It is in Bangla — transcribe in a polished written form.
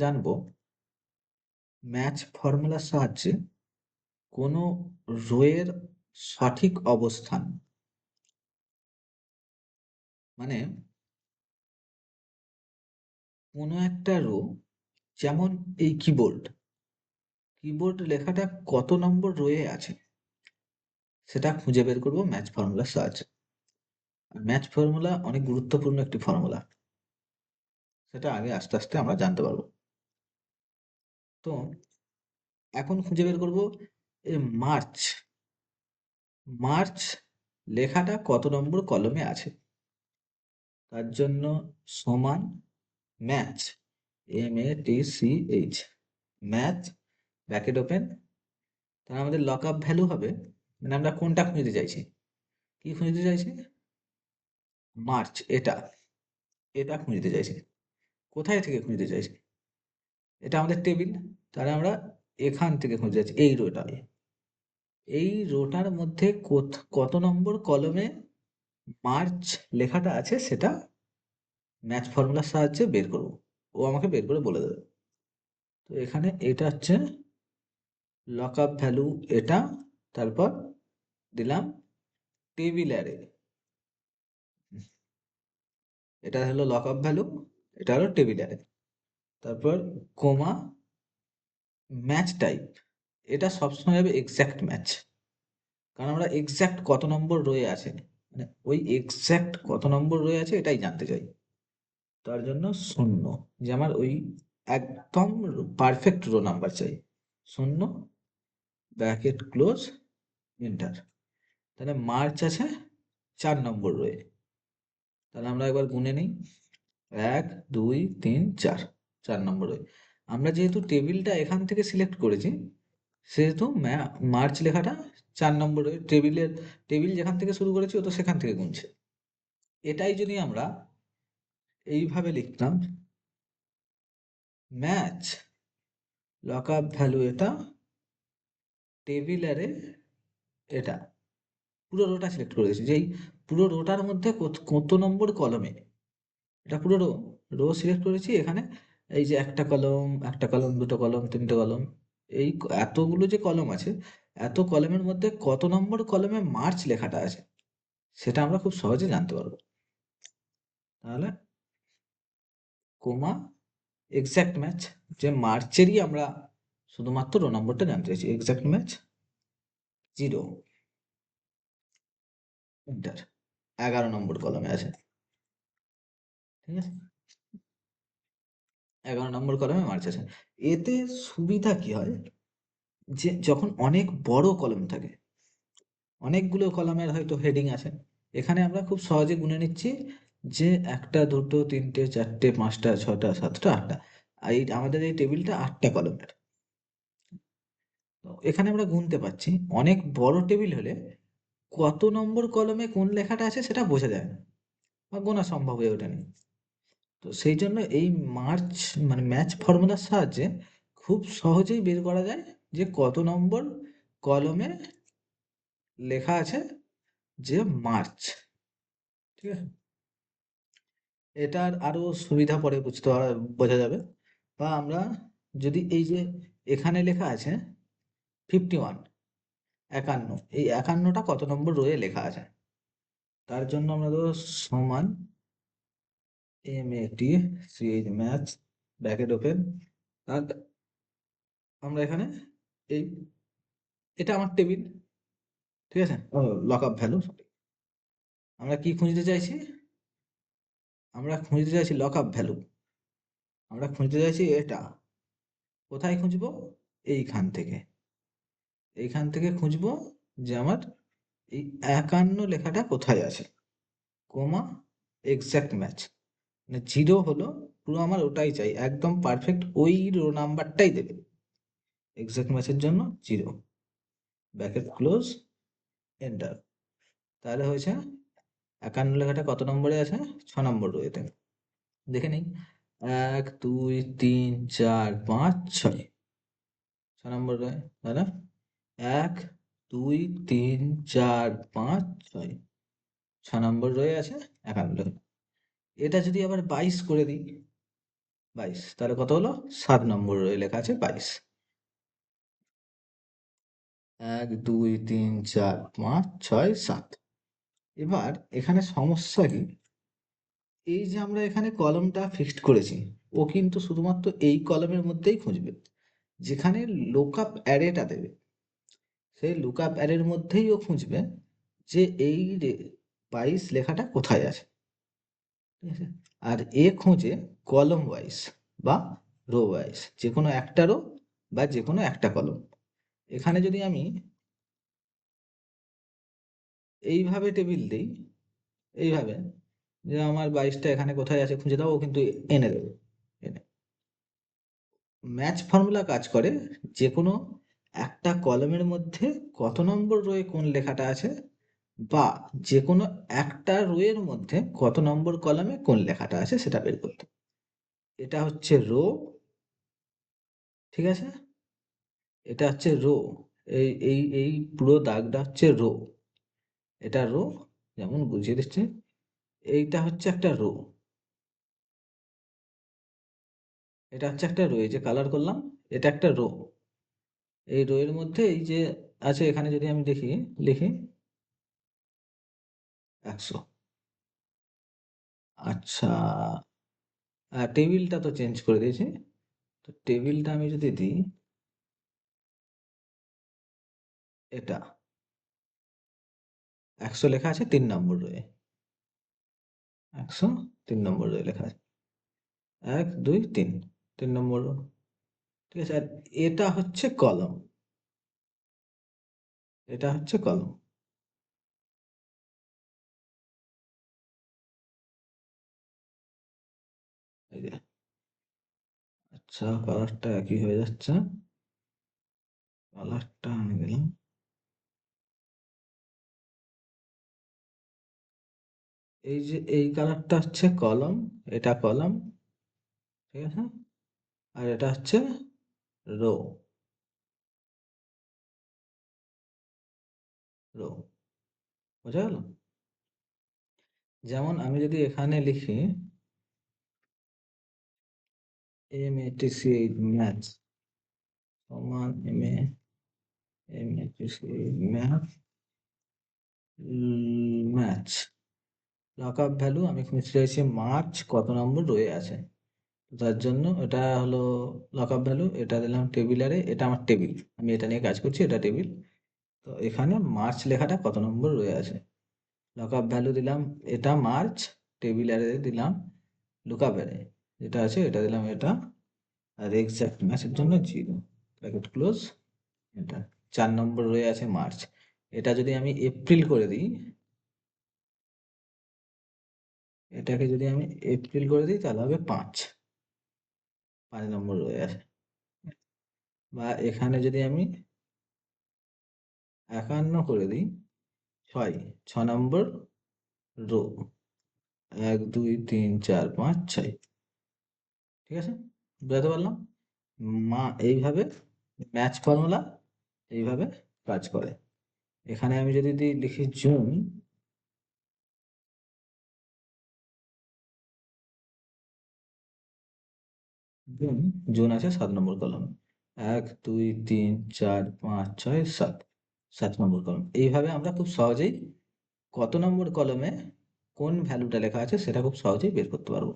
জানবো ম্যাচ ফর্মুলার সাহায্যে কোনো রোয়ের সঠিক অবস্থান। মানে কোনো একটা রো, যেমন এই কিবোর্ড লেখাটা কত নম্বর রোয়ে আছে সেটা খুঁজে বের করবো ম্যাচ ফর্মুলার সাহায্যে। আর ম্যাচ ফর্মুলা অনেক গুরুত্বপূর্ণ একটি ফর্মুলা, সেটা আগে আস্তে আস্তে আমরা জানতে পারবো। তো এখন খুঁজে বের করবো এই মার্চ মার্চ লেখাটা কত নম্বর কলমে আছে। তার জন্য সমান match, MATCH, match bracket open. তাহলে আমাদের লক আপ ভ্যালু হবে, মানে আমরা কোনটা খুঁজতে চাইছি, কি খুঁজতে চাইছি, মার্চ, এটা এটা খুঁজতে চাইছি। কোথায় থেকে খুঁজতে চাইছি, এটা আমাদের টেবিল, তাহলে আমরা এখান থেকে খুঁজতে চাইছি এই রোটা। এই রোটার মধ্যে কত নম্বর কলমে মার্চ লেখাটা আছে সেটা ম্যাচ ফর্মুলার সাহায্যে বের করব। ও আমাকে বের করে বলে দেবে। তো এখানে এটা হচ্ছে লক আপ ভ্যালু, এটা, তারপর দিলাম টেবিল অ্যারে, এটা হলো লক আপ ভ্যালু, এটা হলো টেবিল অ্যারে, তারপর কোমা ম্যাচ টাইপ। এটা সবসময় হবে এক্স্যাক্ট ম্যাচ, কারণ আমরা এক্স্যাক্ট কত নম্বর রয়ে আছে, মানে ওই এক্স্যাক্ট কত নম্বর রয়ে আছে এটাই জানতে চাই। তার জন্য 0, যে আমার ওই একদম পারফেক্ট রো নাম্বার চাই। 0 ব্র্যাকেট ক্লোজ এন্টার। তাহলে মার্চ আছে 4 নম্বর রয়ে। তাহলে আমরা একবার গুনে নিই, 1 2 3 4, 4 নম্বর রয়ে। আমরা যেহেতু টেবিলটা এখান থেকে সিলেক্ট করেছি, সেহেতু মার্চ লেখাটা 4 নম্বর রয়ে। টেবিল যেখান থেকে শুরু করেছি ও তো সেখান থেকে গুনছে। এটাই যদি আমরা এইভাবে লিখতাম, ম্যাচ লক আপ ভ্যালু, এটা টেবিল অ্যারে, এটা পুরো রোটা সিলেক্ট করে দিয়েছি, যেই পুরো রোটার মধ্যে কত নম্বর কলমে, এটা পুরো রো সিলেক্ট করেছি। এখানে এই যে একটা কলম, দুটো কলম, তিনটে কলম, এই এতগুলো যে কলম আছে, এত কলমের মধ্যে কত নম্বর কলমে মার্চ লেখাটা আছে সেটা আমরা খুব সহজে জানতে পারবো। তাহলে কোমা এক্স্যাক্ট ম্যাচ, যে মার্চেরই আমরা শুধুমাত্র রো নম্বরটা জানতে চাইছি, এক্স্যাক্ট ম্যাচ 0 এন্টার। 11 নম্বর কলমে আছে, ঠিক আছে, 11 নম্বর কলমে মার্চ আছে। এতে সুবিধা কি হয়, যে যখন অনেক বড় কলম থাকে, অনেকগুলো কলামের হয়তো হেডিং আছে, এখানে আমরা খুব সহজে গুনে নিচ্ছি যে 1টা 2টো 3টে 4টে 5টা 6টা 7টা 8টা, এই আমাদের এই টেবিলটা 8টা কলমের। তো এখানে আমরা গুনতে পারছি। অনেক বড় টেবিল হলে কত নম্বর কলমে কোন লেখাটা আছে সেটা বোঝা যায় না বা গোনা সম্ভব হয়ে ওঠেনি। তো সেই জন্য এই মার্চ, মানে ম্যাচ ফর্মুলার সাহায্যে খুব সহজেই বের করা যায় যে কত নম্বর কলমে লেখা আছে যে মার্চ, ঠিক আছে। এটার আরো সুবিধা পরে বোঝা যাবে। বা আমরা যদি এই যে এখানে লেখা আছে 51, 51, এই 51টা কত নম্বর রোয়ে লেখা আছে, তার জন্য আমরা দেবো সমান MATCH, ম্যাথ ব্র্যাকেট ওপেন। আর আমরা এখানে এই, এটা আমার টেবিল, ঠিক আছে, লক আপ ভ্যালু। আমরা কি খুঁজতে চাইছি, আমরা খুঁজতে চাইছি লক আপ ভ্যালু, আমরা খুঁজতে চাইছি এটা। কোথায় খুঁজবো, এইখান থেকে, এইখান থেকে খুঁজবো যে আমার এই 51 লেখাটা কোথায় আছে, কোমা এক্স্যাক্ট ম্যাচ, মানে 0 হলো পুরো আমার ওটাই চাই, একদম পারফেক্ট ওই রো নাম্বারটাই দেবে। এক্স্যাক্ট ম্যাচের জন্য 0 ব্র্যাকেট ক্লোজ এন্টার। তাহলে হয়েছে 51 লেখাটা কত নম্বরে আছে, 6 নম্বর রোয়েতে। দেখে নিই, 1 2 3 4 5 6, 6 নম্বর রয়ে, তাহলে 1 2 3 4 5 6, 6 নম্বর রয়ে আছে 51। এটা যদি আবার 22 করে দিই, 22, তাহলে কত হলো? 7 নম্বর রোয়ে লেখা আছে 22। 1 2 3 4 5 6 7। এবার এখানে সমস্যা কি, এই যে আমরা এখানে কলমটা ফিক্সড করেছি, ও কিন্তু শুধুমাত্র এই কলমের মধ্যেই খুঁজবে, যেখানে লুকআপ অ্যারেটা দেবে সেই লুকআপ অ্যারের মধ্যেই ও খুঁজবে যে এই 22 লেখাটা কোথায় আছে। ঠিক আছে, আর এ খোঁজে কলম ওয়াইজ বা রো ওয়াইজ, যে কোনো একটা রো বা যে কোনো একটা কলম। এখানে যদি আমি এইভাবে টেবিল দিই, এইভাবে যে আমার 22টা এখানে কোথায় আছে খুঁজে দাও, ও কিন্তু এনে দেবে। এনে ম্যাচ ফর্মুলা কাজ করে যে কোনো একটা কলমের মধ্যে কত নম্বর রোয়ে কোন লেখাটা আছে, বা যে কোনো একটা রোয়ের মধ্যে কত নম্বর কলামে কোন লেখাটা আছে সেটা বের করতে। এটা হচ্ছে রো, ঠিক আছে, এটা হচ্ছে রো। এই পুরো দাগটা হচ্ছে রো, এটা রো, যেমন বুঝিয়ে দিচ্ছে। এইটা হচ্ছে একটা রো, এটা হচ্ছে একটা রো, এই যে কালার করলাম, এটা একটা রো। এই রো এর মধ্যে এই যে আছে, এখানে যদি আমি দেখি, লিখি 100। আচ্ছা, টেবিলটা তো চেঞ্জ করে দিয়েছি, তো টেবিলটা আমি যদি দিই, এটা 100 লেখা আছে 3 নম্বর রোয়ে, 100 3 নম্বর রোয়ে লেখা আছে, 1 2 3, 3 নম্বর রো। ঠিক আছে, আর এটা হচ্ছে কলম, এটা হচ্ছে কলম। এই যে, আচ্ছা কালারটা একই হয়ে যাচ্ছে, কালারটা আমি দিলাম, এই যে এই কালারটা হচ্ছে কলম, এটা কলম, ঠিক আছে, আর এটা হচ্ছে রো, রো, বোঝা গেল? যেমন আমি যদি এখানে লিখি MATC ম্যাথ সমান MATC math, math lock-up value আমি খুঁজতে চাইছি মার্চ কত নম্বর রয়ে আছে, তো তার জন্য এটা হলো লকআপ ভ্যালু, এটা দিলাম টেবিলারে, এটা আমার টেবিল, আমি এটা নিয়ে কাজ করছি, এটা টেবিল। তো এখানে মার্চ লেখাটা কত নম্বর রয়ে আছে, লকআপ ভ্যালু দিলাম, এটা মার্চ, টেবিলারে দিলাম লুকআপ অ্যারে যেটা আছে এটা দিলাম, এটা, আর এক্সাক্ট ম্যাচের জন্য 0, ব্র্যাকেট ক্লোজ। এটা 4 নম্বর রয়ে আছে মার্চ। এটা যদি আমি এপ্রিল করে দিই, এটাকে যদি আমি এপ্রিল করে দিই তাহলে হবে 5 নম্বর রয়ে আছে। বা এখানে যদি আমি 51 করে দিই, 6 নম্বর রো, 1 2 3 4 5 6। ঠিক আছে, বুঝাতে পারলাম? এইভাবে ম্যাচ ফর্মুলা এইভাবে কাজ করে। এখানে আমি যদি লিখি জুন, জুন, জুন আছে 7 নম্বর কলম, 1 2 3 4 5 6 7, 7 নম্বর কলম। এইভাবে আমরা খুব সহজেই কত নম্বর কলমে কোন ভ্যালুটা লেখা আছে সেটা খুব সহজেই বের করতে পারবো।